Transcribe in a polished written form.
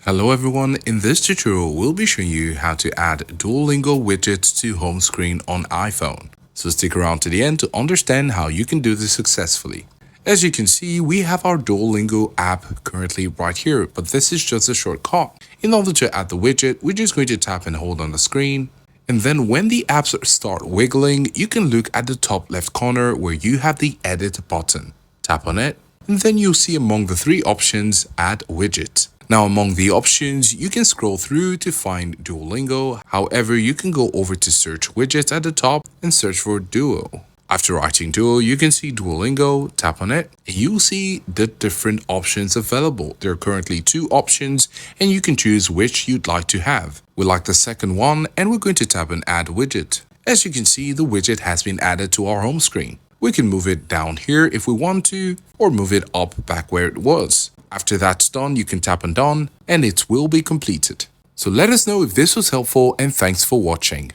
Hello everyone, in this tutorial we'll be showing you how to add Duolingo widgets to home screen on iPhone. So stick around to the end to understand how you can do this successfully. As you can see, we have our Duolingo app currently right here, but this is just a shortcut. In order to add the widget, we're just going to tap and hold on the screen. And then when the apps start wiggling, you can look at the top left corner where you have the edit button. Tap on it, and then you'll see among the three options, add widget. Now among the options, you can scroll through to find Duolingo. However, you can go over to search widgets at the top and search for Duo. After writing Duo, you can see Duolingo, tap on it, and you'll see the different options available. There are currently two options and you can choose which you'd like to have. We like the second one and we're going to tap on add widget. As you can see, the widget has been added to our home screen. We can move it down here if we want to, or move it up back where it was. After that's done, you can tap on done and it will be completed. So let us know if this was helpful and thanks for watching.